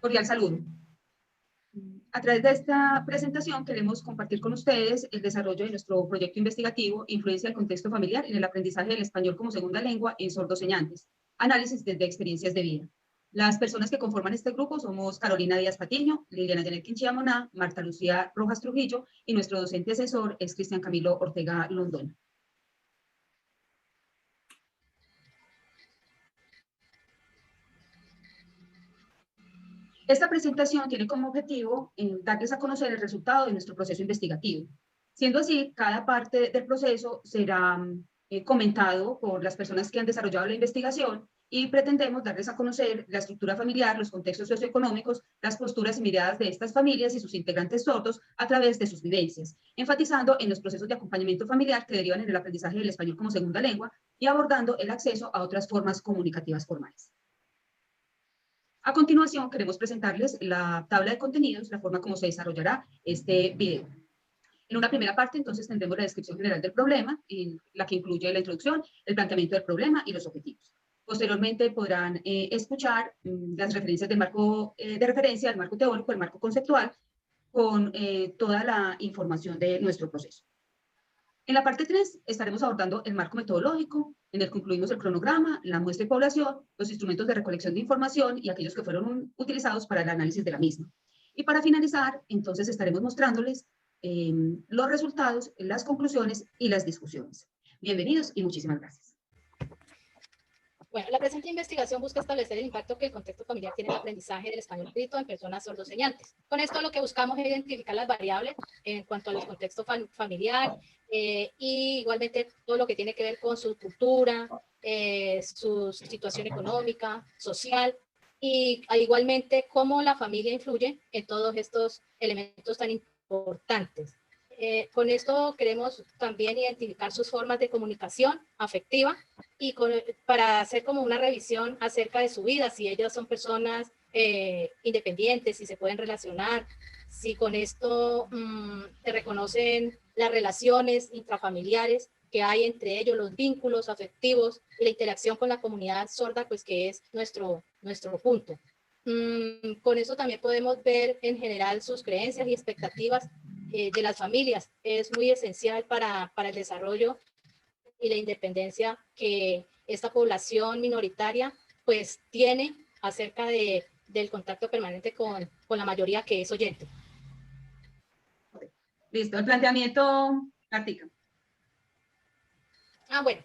Cordial saludo. A través de esta presentación queremos compartir con ustedes el desarrollo de nuestro proyecto investigativo Influencia del contexto familiar en el aprendizaje del español como segunda lengua en sordoseñantes. Análisis desde experiencias de vida. Las personas que conforman este grupo somos Carolina Díaz Patiño, Liliana Janet Quinchilla Moná, Marta Lucía Rojas Trujillo y nuestro docente asesor es Cristian Camilo Ortega Londona. Esta presentación tiene como objetivo darles a conocer el resultado de nuestro proceso investigativo. Siendo así, cada parte del proceso será comentado por las personas que han desarrollado la investigación y pretendemos darles a conocer la estructura familiar, los contextos socioeconómicos, las posturas y miradas de estas familias y sus integrantes sordos a través de sus vivencias, enfatizando en los procesos de acompañamiento familiar que derivan en el aprendizaje del español como segunda lengua y abordando el acceso a otras formas comunicativas formales. A continuación, queremos presentarles la tabla de contenidos, la forma como se desarrollará este video. En una primera parte, entonces, tendremos la descripción general del problema, la que incluye la introducción, el planteamiento del problema y los objetivos. Posteriormente podrán escuchar las referencias del marco de referencia, el marco teórico, el marco conceptual, con toda la información de nuestro proceso. En la parte 3 estaremos abordando el marco metodológico, en el que incluimos el cronograma, la muestra y población, los instrumentos de recolección de información y aquellos que fueron utilizados para el análisis de la misma. Y para finalizar, entonces estaremos mostrándoles los resultados, las conclusiones y las discusiones. Bienvenidos y muchísimas gracias. Bueno, la presente investigación busca establecer el impacto que el contexto familiar tiene en el aprendizaje del español escrito en personas sordoseñantes. Con esto lo que buscamos es identificar las variables en cuanto al contexto familiar y igualmente todo lo que tiene que ver con su cultura, su situación económica, social y igualmente cómo la familia influye en todos estos elementos tan importantes. Con esto queremos también identificar sus formas de comunicación afectiva y para hacer como una revisión acerca de su vida, si ellas son personas independientes, si se pueden relacionar, si con esto se reconocen las relaciones intrafamiliares que hay entre ellos, los vínculos afectivos, la interacción con la comunidad sorda, pues que es nuestro punto. Con eso también podemos ver en general sus creencias y expectativas de las familias. Es muy esencial para el desarrollo y la independencia que esta población minoritaria pues tiene acerca del contacto permanente con la mayoría que es oyente. Listo, el planteamiento, Artica. Bueno,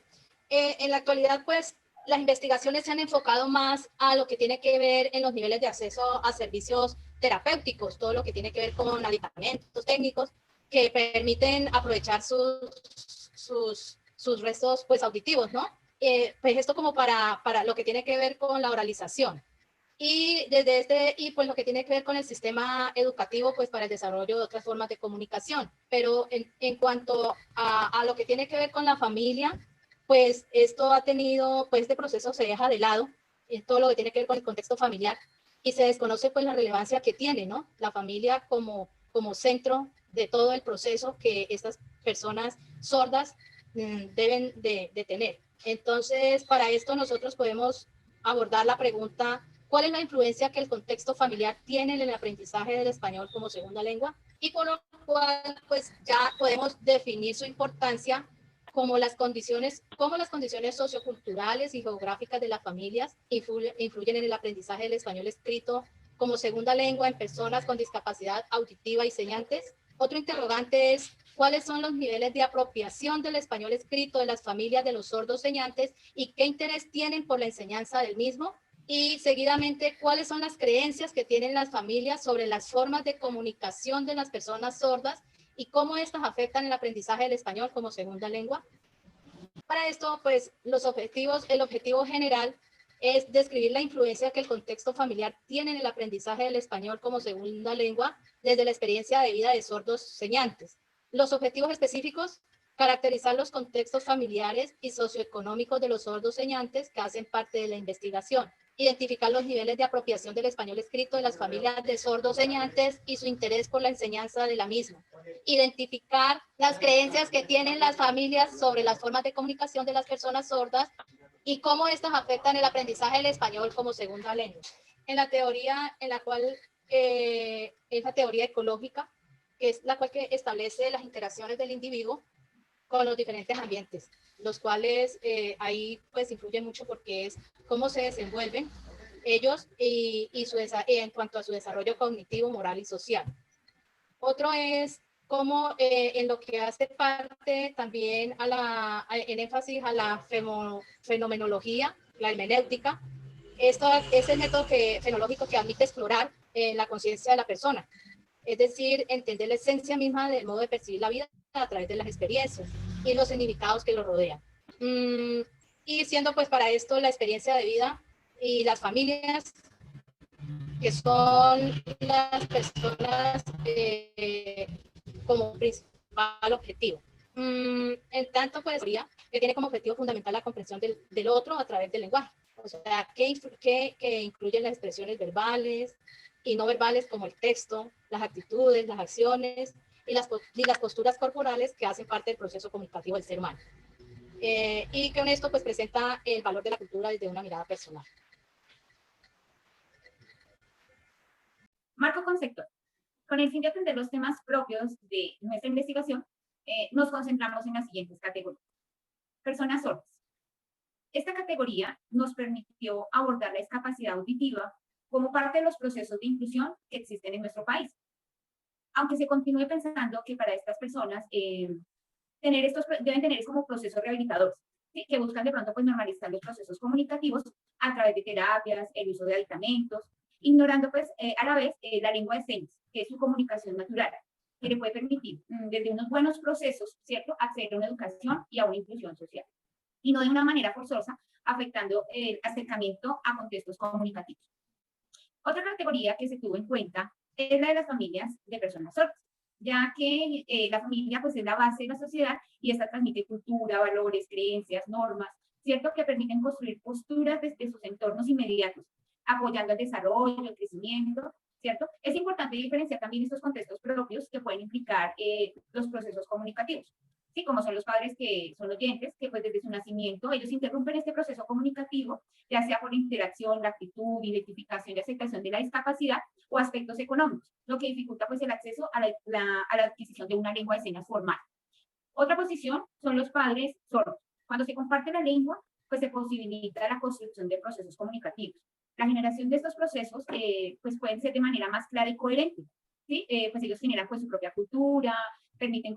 en la actualidad pues las investigaciones se han enfocado más a lo que tiene que ver en los niveles de acceso a servicios terapéuticos, todo lo que tiene que ver con aditamentos técnicos que permiten aprovechar sus restos pues auditivos, ¿no? Pues esto como para lo que tiene que ver con la oralización. Y pues lo que tiene que ver con el sistema educativo, pues para el desarrollo de otras formas de comunicación. Pero en cuanto a lo que tiene que ver con la familia, pues esto ha tenido, pues este proceso se deja de lado, todo lo que tiene que ver con el contexto familiar, y se desconoce pues la relevancia que tiene, ¿no? La familia como centro de todo el proceso que estas personas sordas deben de tener. Entonces, para esto nosotros podemos abordar la pregunta: ¿cuál es la influencia que el contexto familiar tiene en el aprendizaje del español como segunda lengua? Y por lo cual, pues ya podemos definir su importancia como las condiciones socioculturales y geográficas de las familias influyen en el aprendizaje del español escrito como segunda lengua en personas con discapacidad auditiva y señantes. Otro interrogante es: ¿cuáles son los niveles de apropiación del español escrito de las familias de los sordos señantes y qué interés tienen por la enseñanza del mismo? Y seguidamente, ¿cuáles son las creencias que tienen las familias sobre las formas de comunicación de las personas sordas y cómo estas afectan el aprendizaje del español como segunda lengua? Para esto, pues, el objetivo general es describir la influencia que el contexto familiar tiene en el aprendizaje del español como segunda lengua desde la experiencia de vida de sordos señantes. Los objetivos específicos: caracterizar los contextos familiares y socioeconómicos de los sordos señantes que hacen parte de la investigación. Identificar los niveles de apropiación del español escrito de las familias de sordos señantes y su interés por la enseñanza de la misma. Identificar las creencias que tienen las familias sobre las formas de comunicación de las personas sordas y cómo estas afectan el aprendizaje del español como segunda lengua. en la teoría en la cual es la teoría ecológica, que es la cual que establece las interacciones del individuo con los diferentes ambientes, los cuales ahí pues influyen mucho porque es cómo se desenvuelven ellos en cuanto a su desarrollo cognitivo, moral y social. Otro es cómo en lo que hace parte también en énfasis a la fenomenología, la hermenéutica. Esto es el método fenológico que admite explorar la conciencia de la persona, es decir, entender la esencia misma del modo de percibir la vida a través de las experiencias y los significados que lo rodean. Y siendo pues para esto la experiencia de vida y las familias, que son las personas como principal objetivo. En tanto, pues, que tiene como objetivo fundamental la comprensión del otro a través del lenguaje. O sea, que incluyen las expresiones verbales y no verbales como el texto, las actitudes, las acciones y las posturas corporales que hacen parte del proceso comunicativo del ser humano. Y que con esto pues presenta el valor de la cultura desde una mirada personal. Marco conceptual. Con el fin de atender los temas propios de nuestra investigación, nos concentramos en las siguientes categorías. Personas sordas. Esta categoría nos permitió abordar la discapacidad auditiva como parte de los procesos de inclusión que existen en nuestro país. Aunque se continúe pensando que para estas personas deben tener como procesos rehabilitadores, ¿sí? Que buscan de pronto pues, normalizar los procesos comunicativos a través de terapias, el uso de aditamentos, ignorando pues a la vez la lengua de señas, que es su comunicación natural, que le puede permitir desde unos buenos procesos, ¿cierto?, acceder a una educación y a una inclusión social, y no de una manera forzosa, afectando el acercamiento a contextos comunicativos. Otra categoría que se tuvo en cuenta es la de las familias de personas sordas, ya que la familia pues, es la base de la sociedad y esta transmite cultura, valores, creencias, normas, ¿cierto?, que permiten construir posturas desde sus entornos inmediatos, apoyando el desarrollo, el crecimiento, ¿cierto? Es importante diferenciar también estos contextos propios que pueden implicar los procesos comunicativos, ¿sí? Como son los padres que son oyentes, que pues desde su nacimiento ellos interrumpen este proceso comunicativo, ya sea por interacción, la actitud, identificación y aceptación de la discapacidad o aspectos económicos, lo que dificulta pues el acceso a la adquisición de una lengua de señas formal. Otra posición son los padres sordos. Cuando se comparte la lengua, pues se posibilita la construcción de procesos comunicativos. La generación de estos procesos pues pueden ser de manera más clara y coherente, ¿sí? Pues ellos generan pues su propia cultura, permiten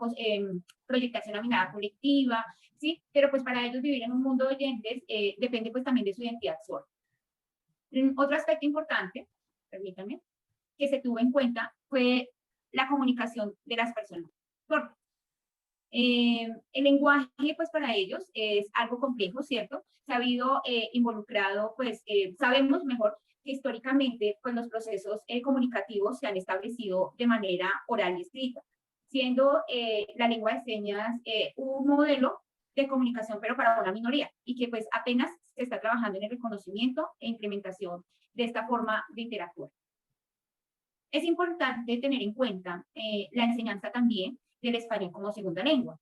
proyectarse una mirada colectiva, ¿sí? Pero pues para ellos vivir en un mundo de oyentes depende pues también de su identidad sorda. Otro aspecto importante, permítanme, que se tuvo en cuenta fue la comunicación de las personas sordas. El lenguaje, pues para ellos es algo complejo, ¿cierto? Se ha habido involucrado, pues sabemos mejor que históricamente, pues los procesos comunicativos se han establecido de manera oral y escrita, siendo la lengua de señas un modelo de comunicación, pero para una minoría, y que pues apenas se está trabajando en el reconocimiento e implementación de esta forma de interactuar. Es importante tener en cuenta la enseñanza también del español como segunda lengua.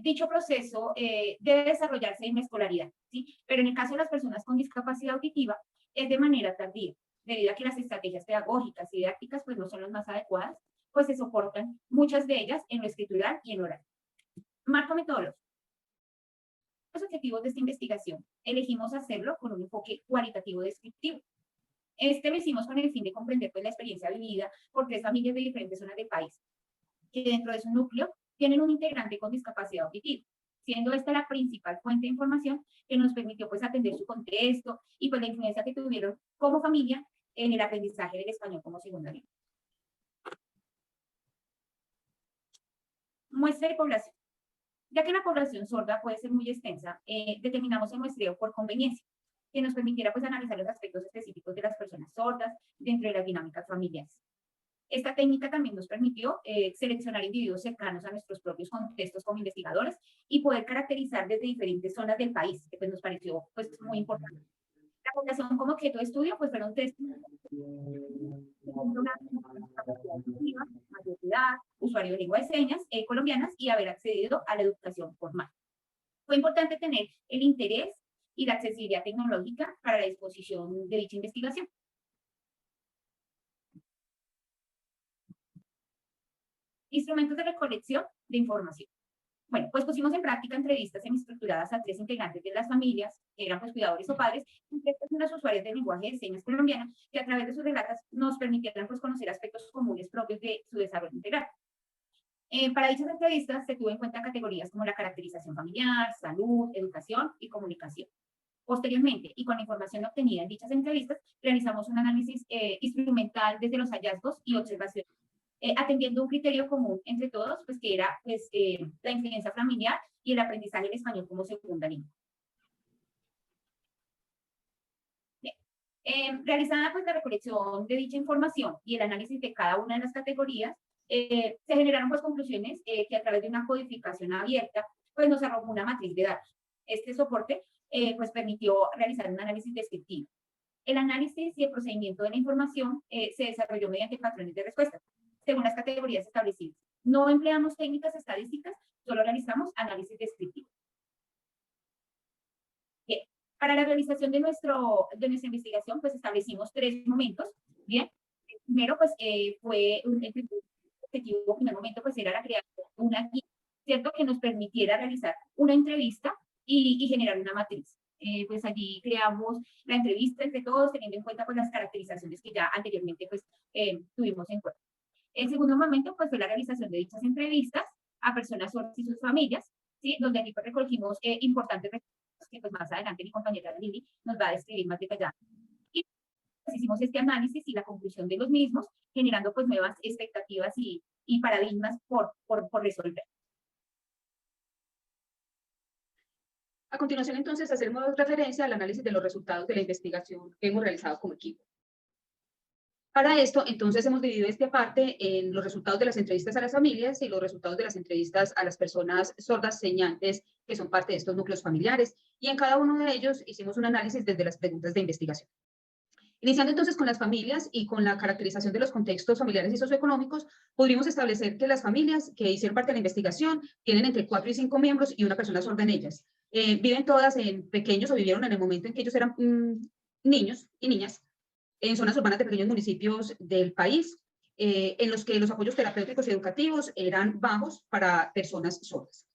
Dicho proceso debe desarrollarse en la escolaridad, ¿sí? Pero en el caso de las personas con discapacidad auditiva es de manera tardía, debido a que las estrategias pedagógicas y didácticas pues no son las más adecuadas, pues se soportan muchas de ellas en lo escritural y en oral. Marco metodológico. Los objetivos de esta investigación, elegimos hacerlo con un enfoque cualitativo descriptivo. Este lo hicimos con el fin de comprender pues, la experiencia vivida por 3 familias de diferentes zonas del país, que dentro de su núcleo tienen un integrante con discapacidad auditiva, siendo esta la principal fuente de información que nos permitió pues, atender su contexto y pues, la influencia que tuvieron como familia en el aprendizaje del español como segunda lengua. Muestra de población. Ya que la población sorda puede ser muy extensa, determinamos el muestreo por conveniencia, que nos permitiera pues, analizar los aspectos específicos de las personas sordas dentro de las dinámicas familiares. Esta técnica también nos permitió seleccionar individuos cercanos a nuestros propios contextos como investigadores y poder caracterizar desde diferentes zonas del país, que pues, nos pareció pues, muy importante. La población como objeto de estudio pues, fueron 3. Una capacidad activa, mayor de edad, usuario de lengua de señas colombianas y haber accedido a la educación formal. Fue importante tener el interés y la accesibilidad tecnológica para la disposición de dicha investigación. Instrumentos de recolección de información. Bueno, pues pusimos en práctica entrevistas semiestructuradas a 3 integrantes de las familias, que eran pues cuidadores o padres, y 3 personas usuarias del lenguaje de señas colombiana, que a través de sus relatos nos permitieran pues conocer aspectos comunes propios de su desarrollo integral. Para dichas entrevistas se tuvo en cuenta categorías como la caracterización familiar, salud, educación y comunicación. Posteriormente, y con la información obtenida en dichas entrevistas, realizamos un análisis instrumental desde los hallazgos y observaciones, atendiendo un criterio común entre todos, pues que era pues, la influencia familiar y el aprendizaje del español como segunda lengua. Realizada pues la recolección de dicha información y el análisis de cada una de las categorías, se generaron pues conclusiones que a través de una codificación abierta pues nos arrojó una matriz de datos. Este soporte pues permitió realizar un análisis descriptivo. El análisis y el procedimiento de la información se desarrolló mediante patrones de respuesta, según las categorías establecidas. No empleamos técnicas estadísticas, solo realizamos análisis descriptivo. Bien, para la realización de nuestra investigación, pues establecimos 3 momentos. Bien, el primero pues fue el objetivo, en primer momento pues era la creación de una guía, ¿cierto? Que nos permitiera realizar una entrevista y generar una matriz. Pues allí creamos la entrevista entre todos, teniendo en cuenta pues las caracterizaciones que ya anteriormente pues tuvimos en cuenta. El segundo momento pues fue la realización de dichas entrevistas a personas sordas y sus familias, ¿sí? Donde aquí pues recogimos importantes recursos que pues más adelante mi compañera Lili nos va a describir más detalladamente. Y pues hicimos este análisis y la conclusión de los mismos, generando pues nuevas expectativas y paradigmas por resolver. A continuación, entonces, hacemos referencia al análisis de los resultados de la investigación que hemos realizado como equipo. Para esto, entonces, hemos dividido esta parte en los resultados de las entrevistas a las familias y los resultados de las entrevistas a las personas sordas señantes que son parte de estos núcleos familiares. Y en cada uno de ellos hicimos un análisis desde las preguntas de investigación. Iniciando entonces con las familias y con la caracterización de los contextos familiares y socioeconómicos, pudimos establecer que las familias que hicieron parte de la investigación tienen entre 4 y 5 miembros y una persona sorda en ellas. Viven todas en pequeños o vivieron en el momento en que ellos eran niños y niñas en zonas urbanas de pequeños municipios del país, en los que los apoyos terapéuticos y educativos eran bajos para personas sordas.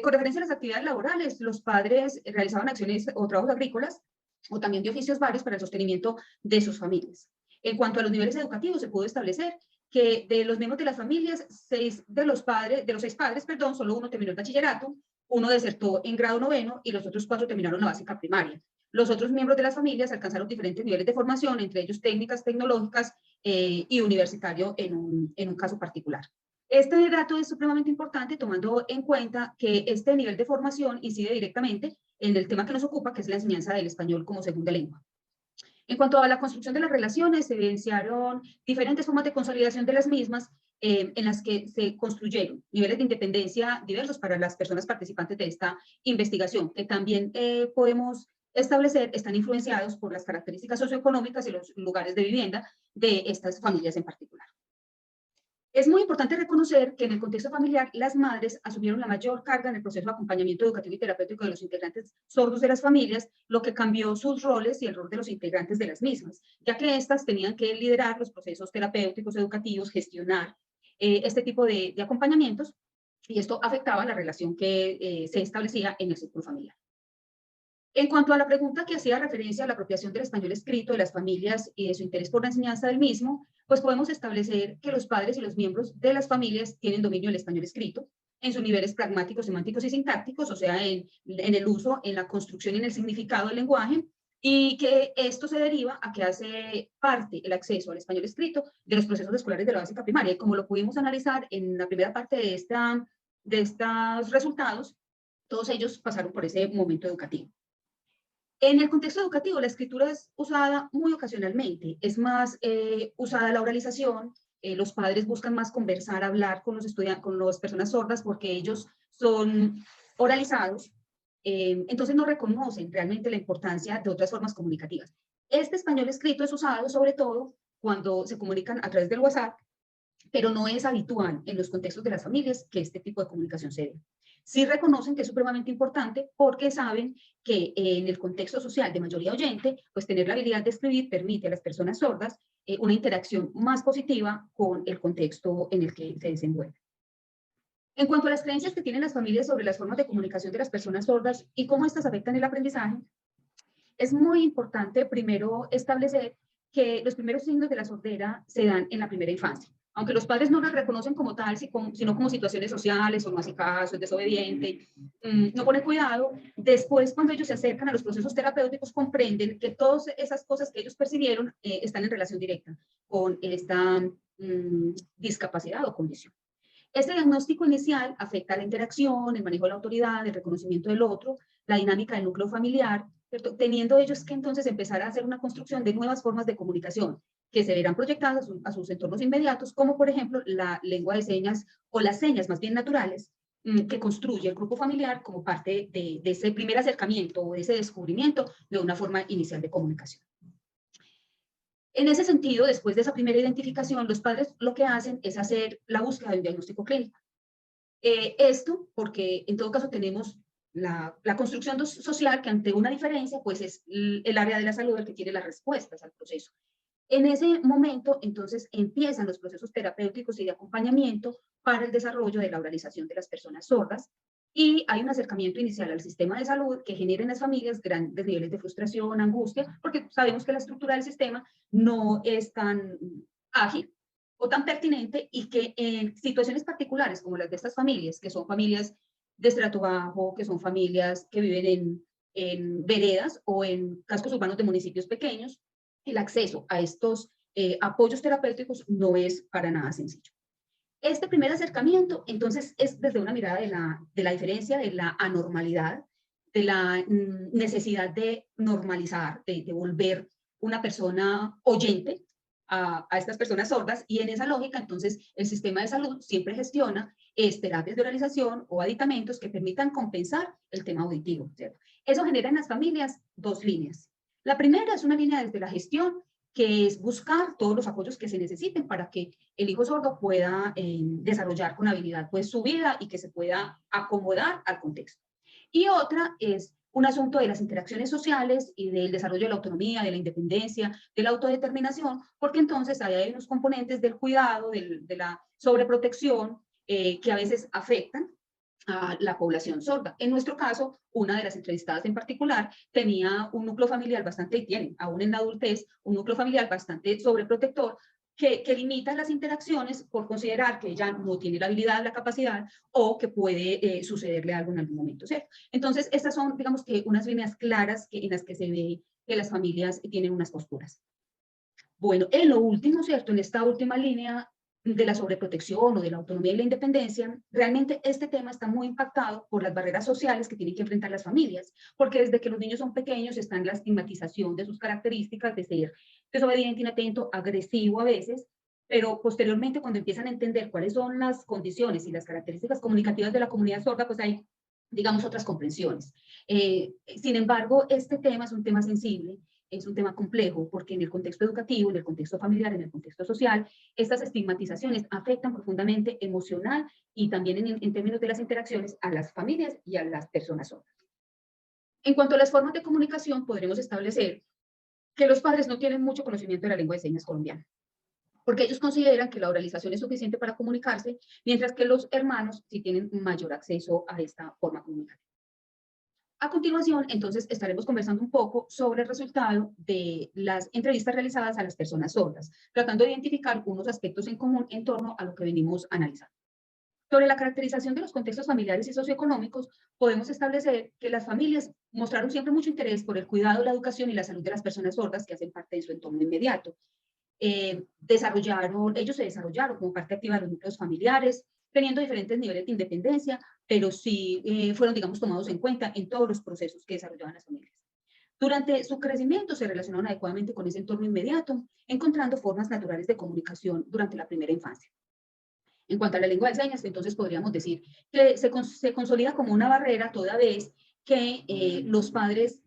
Con referencia a las actividades laborales, los padres realizaban acciones o trabajos agrícolas o también de oficios varios para el sostenimiento de sus familias. En cuanto a los niveles educativos, se pudo establecer que de los miembros de las familias, 6 de los 6 padres, solo uno terminó el bachillerato, uno desertó en grado 9º y los otros 4 terminaron la básica primaria. Los otros miembros de las familias alcanzaron diferentes niveles de formación, entre ellos técnicas, tecnológicas y universitario en un caso particular. Este dato es supremamente importante tomando en cuenta que este nivel de formación incide directamente en el tema que nos ocupa, que es la enseñanza del español como segunda lengua. En cuanto a la construcción de las relaciones, se evidenciaron diferentes formas de consolidación de las mismas en las que se construyeron niveles de independencia diversos para las personas participantes de esta investigación, que también podemos establecer están influenciados por las características socioeconómicas y los lugares de vivienda de estas familias en particular. Es muy importante reconocer que en el contexto familiar las madres asumieron la mayor carga en el proceso de acompañamiento educativo y terapéutico de los integrantes sordos de las familias, lo que cambió sus roles y el rol de los integrantes de las mismas, ya que éstas tenían que liderar los procesos terapéuticos, educativos, gestionar este tipo de acompañamientos, y esto afectaba la relación que se establecía en el círculo familiar. En cuanto a la pregunta que hacía referencia a la apropiación del español escrito de las familias y de su interés por la enseñanza del mismo, pues podemos establecer que los padres y los miembros de las familias tienen dominio del español escrito en sus niveles pragmáticos, semánticos y sintácticos, o sea, en el uso, en la construcción y en el significado del lenguaje, y que esto se deriva a que hace parte el acceso al español escrito de los procesos escolares de la básica primaria. Y como lo pudimos analizar en la primera parte de estos resultados, todos ellos pasaron por ese momento educativo. En el contexto educativo, la escritura es usada muy ocasionalmente, es más usada la oralización, los padres buscan más conversar, hablar con los estudiantes, con las personas sordas porque ellos son oralizados, entonces no reconocen realmente la importancia de otras formas comunicativas. Este español escrito es usado sobre todo cuando se comunican a través del WhatsApp, pero no es habitual en los contextos de las familias que este tipo de comunicación se dé. Sí reconocen que es supremamente importante porque saben que en el contexto social de mayoría oyente, pues tener la habilidad de escribir permite a las personas sordas una interacción más positiva con el contexto en el que se desenvuelven. En cuanto a las creencias que tienen las familias sobre las formas de comunicación de las personas sordas y cómo estas afectan el aprendizaje, es muy importante primero establecer que los primeros signos de la sordera se dan en la primera infancia. Aunque los padres no las reconocen como tal, sino como situaciones sociales, o no hace caso, es desobediente, no pone cuidado, después cuando ellos se acercan a los procesos terapéuticos comprenden que todas esas cosas que ellos percibieron están en relación directa con esta discapacidad o condición. Este diagnóstico inicial afecta la interacción, el manejo de la autoridad, el reconocimiento del otro, la dinámica del núcleo familiar, ¿cierto? Teniendo ellos que entonces empezar a hacer una construcción de nuevas formas de comunicación que se verán proyectadas a sus entornos inmediatos, como por ejemplo la lengua de señas o las señas más bien naturales que construye el grupo familiar como parte de ese primer acercamiento o de ese descubrimiento de una forma inicial de comunicación. En ese sentido, después de esa primera identificación, los padres lo que hacen es hacer la búsqueda de un diagnóstico clínico. Esto porque en todo caso tenemos la construcción social que ante una diferencia, pues es el área de la salud el que tiene las respuestas al proceso. En ese momento, entonces, empiezan los procesos terapéuticos y de acompañamiento para el desarrollo de la oralización de las personas sordas, y hay un acercamiento inicial al sistema de salud que genera en las familias grandes niveles de frustración, angustia, porque sabemos que la estructura del sistema no es tan ágil o tan pertinente, y que en situaciones particulares como las de estas familias, que son familias de estrato bajo, que son familias que viven en veredas o en cascos urbanos de municipios pequeños, el acceso a estos apoyos terapéuticos no es para nada sencillo. Este primer acercamiento, entonces, es desde una mirada de la diferencia, de la anormalidad, de la necesidad de normalizar, de volver una persona oyente a estas personas sordas, y en esa lógica, entonces, el sistema de salud siempre gestiona terapias de oralización o aditamentos que permitan compensar el tema auditivo, ¿cierto? Eso genera en las familias dos líneas. La primera es una línea desde la gestión, que es buscar todos los apoyos que se necesiten para que el hijo sordo pueda desarrollar con habilidad pues, su vida y que se pueda acomodar al contexto. Y otra es un asunto de las interacciones sociales y del desarrollo de la autonomía, de la independencia, de la autodeterminación, porque entonces hay unos componentes del cuidado, de la sobreprotección, que a veces afectan a la población sorda. En nuestro caso, una de las entrevistadas en particular tenía un núcleo familiar bastante, y tiene aún en la adultez, un núcleo familiar bastante sobreprotector, que limita las interacciones por considerar que ella no tiene la habilidad, la capacidad, o que puede sucederle algo en algún momento, ¿cierto? Entonces, estas son, digamos que, unas líneas claras en las que se ve que las familias tienen unas posturas. Bueno, en lo último, ¿cierto? En esta última línea de la sobreprotección o de la autonomía y la independencia, realmente este tema está muy impactado por las barreras sociales que tienen que enfrentar las familias, porque desde que los niños son pequeños está en la estigmatización de sus características de ser desobediente, inatento, agresivo a veces, pero posteriormente cuando empiezan a entender cuáles son las condiciones y las características comunicativas de la comunidad sorda, pues hay, digamos, otras comprensiones. Sin embargo, este tema es un tema sensible, es un tema complejo, porque en el contexto educativo, en el contexto familiar, en el contexto social, estas estigmatizaciones afectan profundamente emocional y también en términos de las interacciones a las familias y a las personas sordas. En cuanto a las formas de comunicación, podremos establecer que los padres no tienen mucho conocimiento de la lengua de señas colombiana, porque ellos consideran que la oralización es suficiente para comunicarse, mientras que los hermanos sí tienen mayor acceso a esta forma comunicativa. A continuación, entonces, estaremos conversando un poco sobre el resultado de las entrevistas realizadas a las personas sordas, tratando de identificar unos aspectos en común en torno a lo que venimos analizando. Sobre la caracterización de los contextos familiares y socioeconómicos, podemos establecer que las familias mostraron siempre mucho interés por el cuidado, la educación y la salud de las personas sordas que hacen parte de su entorno inmediato. Ellos se desarrollaron como parte activa de los núcleos familiares, teniendo diferentes niveles de independencia, pero sí fueron, digamos, tomados en cuenta en todos los procesos que desarrollaban las familias. Durante su crecimiento se relacionaron adecuadamente con ese entorno inmediato, encontrando formas naturales de comunicación durante la primera infancia. En cuanto a la lengua de señas, entonces podríamos decir que se consolida como una barrera toda vez que los padres,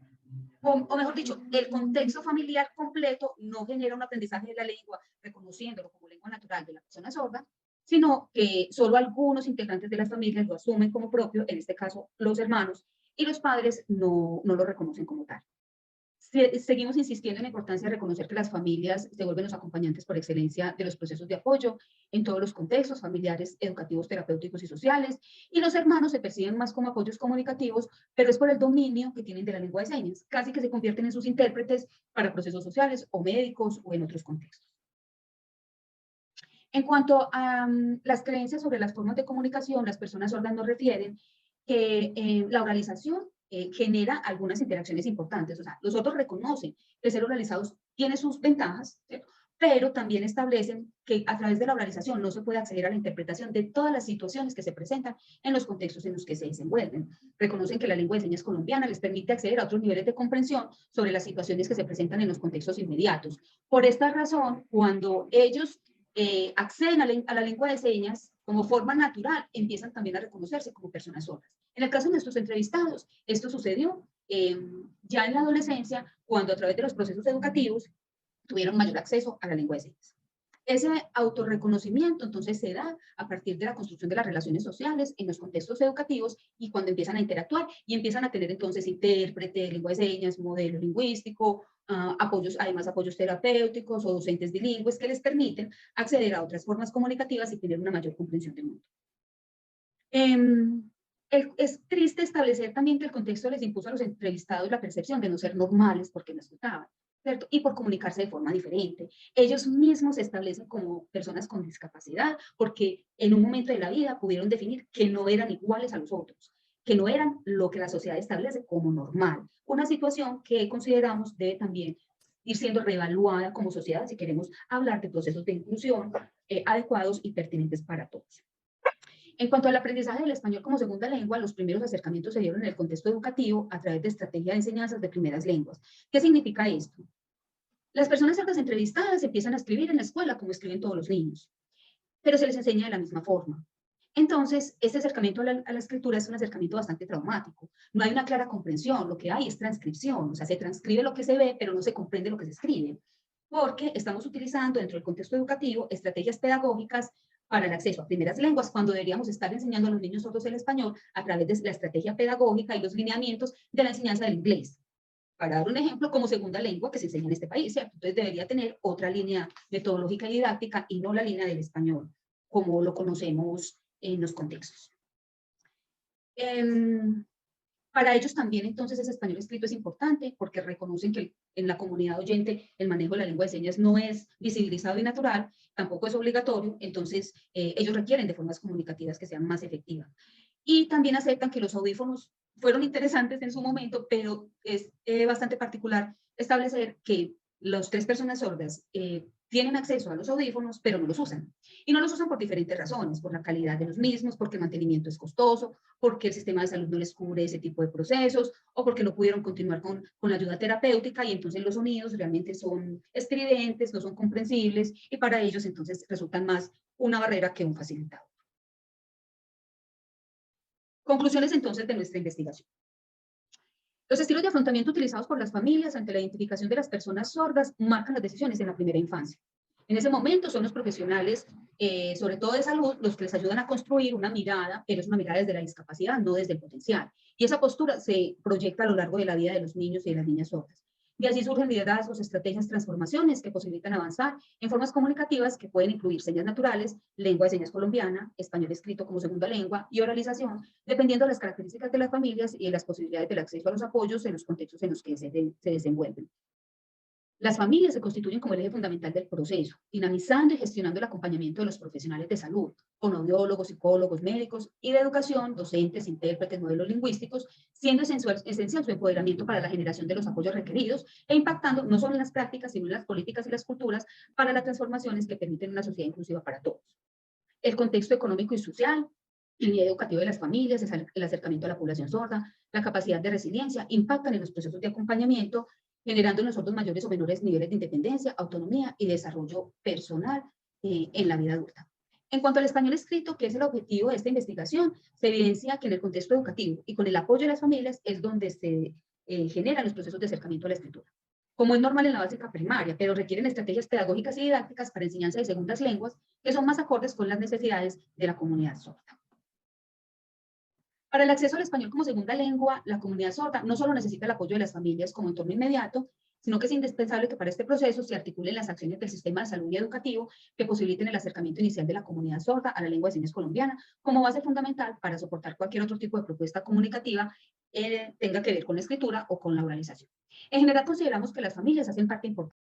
o mejor dicho, el contexto familiar completo no genera un aprendizaje de la lengua, reconociéndolo como lengua natural de la persona sorda, sino que solo algunos integrantes de las familias lo asumen como propio, en este caso los hermanos, y los padres no lo reconocen como tal. Seguimos insistiendo en la importancia de reconocer que las familias se vuelven los acompañantes por excelencia de los procesos de apoyo en todos los contextos, familiares, educativos, terapéuticos y sociales, y los hermanos se perciben más como apoyos comunicativos, pero es por el dominio que tienen de la lengua de señas, casi que se convierten en sus intérpretes para procesos sociales o médicos o en otros contextos. En cuanto a las creencias sobre las formas de comunicación, las personas sordas nos refieren que la oralización genera algunas interacciones importantes. O sea, los otros reconocen que ser oralizados tiene sus ventajas, ¿cierto? Pero también establecen que a través de la oralización no se puede acceder a la interpretación de todas las situaciones que se presentan en los contextos en los que se desenvuelven. Reconocen que la lengua de señas colombiana les permite acceder a otros niveles de comprensión sobre las situaciones que se presentan en los contextos inmediatos. Por esta razón, cuando ellos acceden a la lengua de señas como forma natural, empiezan también a reconocerse como personas sordas. En el caso de nuestros entrevistados, esto sucedió ya en la adolescencia, cuando a través de los procesos educativos tuvieron mayor acceso a la lengua de señas. Ese autorreconocimiento entonces se da a partir de la construcción de las relaciones sociales en los contextos educativos y cuando empiezan a interactuar y empiezan a tener entonces intérprete, lengua de señas, modelo lingüístico, apoyos, además apoyos terapéuticos o docentes bilingües que les permiten acceder a otras formas comunicativas y tener una mayor comprensión del mundo. Es triste establecer también que el contexto les impuso a los entrevistados la percepción de no ser normales porque no escuchaban, ¿cierto? Y por comunicarse de forma diferente. Ellos mismos se establecen como personas con discapacidad porque en un momento de la vida pudieron definir que no eran iguales a los otros, que no eran lo que la sociedad establece como normal. Una situación que consideramos debe también ir siendo reevaluada como sociedad si queremos hablar de procesos de inclusión adecuados y pertinentes para todos. En cuanto al aprendizaje del español como segunda lengua, los primeros acercamientos se dieron en el contexto educativo a través de estrategia de enseñanzas de primeras lenguas. ¿Qué significa esto? Las personas sordas entrevistadas empiezan a escribir en la escuela como escriben todos los niños, pero se les enseña de la misma forma. Entonces, este acercamiento a la escritura es un acercamiento bastante traumático. No hay una clara comprensión, lo que hay es transcripción, o sea, se transcribe lo que se ve, pero no se comprende lo que se escribe, porque estamos utilizando dentro del contexto educativo estrategias pedagógicas para el acceso a primeras lenguas, cuando deberíamos estar enseñando a los niños sordos el español a través de la estrategia pedagógica y los lineamientos de la enseñanza del inglés. Para dar un ejemplo, como segunda lengua que se enseña en este país, ¿cierto? Entonces debería tener otra línea metodológica y didáctica y no la línea del español, como lo conocemos en los contextos. Para ellos también entonces ese español escrito es importante porque reconocen que en la comunidad oyente el manejo de la lengua de señas no es visibilizado y natural, tampoco es obligatorio, entonces ellos requieren de formas comunicativas que sean más efectivas. Y también aceptan que los audífonos fueron interesantes en su momento, pero es bastante particular establecer que las 3 personas sordas tienen acceso a los audífonos, pero no los usan. Y no los usan por diferentes razones, por la calidad de los mismos, porque el mantenimiento es costoso, porque el sistema de salud no les cubre ese tipo de procesos, o porque no pudieron continuar con la ayuda terapéutica, y entonces los sonidos realmente son estridentes, no son comprensibles, y para ellos entonces resultan más una barrera que un facilitador. Conclusiones entonces de nuestra investigación. Los estilos de afrontamiento utilizados por las familias ante la identificación de las personas sordas marcan las decisiones en la primera infancia. En ese momento son los profesionales, sobre todo de salud, los que les ayudan a construir una mirada, pero es una mirada desde la discapacidad, no desde el potencial. Y esa postura se proyecta a lo largo de la vida de los niños y de las niñas sordas. De allí surgen liderazgos, estrategias, transformaciones que posibilitan avanzar en formas comunicativas que pueden incluir señas naturales, lengua de señas colombiana, español escrito como segunda lengua y oralización, dependiendo de las características de las familias y de las posibilidades del acceso a los apoyos en los contextos en los que se desenvuelven. Las familias se constituyen como el eje fundamental del proceso, dinamizando y gestionando el acompañamiento de los profesionales de salud, con audiólogos, psicólogos, médicos y de educación, docentes, intérpretes, modelos lingüísticos, siendo esencial su empoderamiento para la generación de los apoyos requeridos e impactando no solo en las prácticas, sino en las políticas y las culturas para las transformaciones que permiten una sociedad inclusiva para todos. El contexto económico y social, el nivel educativo de las familias, el acercamiento a la población sorda, la capacidad de resiliencia, impactan en los procesos de acompañamiento, generando en nosotros mayores o menores niveles de independencia, autonomía y desarrollo personal en la vida adulta. En cuanto al español escrito, que es el objetivo de esta investigación, se evidencia que en el contexto educativo y con el apoyo de las familias es donde se generan los procesos de acercamiento a la escritura. Como es normal en la básica primaria, pero requieren estrategias pedagógicas y didácticas para enseñanza de segundas lenguas que son más acordes con las necesidades de la comunidad sorda. Para el acceso al español como segunda lengua, la comunidad sorda no solo necesita el apoyo de las familias como entorno inmediato, sino que es indispensable que para este proceso se articulen las acciones del sistema de salud y educativo que posibiliten el acercamiento inicial de la comunidad sorda a la lengua de señas colombiana como base fundamental para soportar cualquier otro tipo de propuesta comunicativa tenga que ver con la escritura o con la oralización. En general, consideramos que las familias hacen parte importante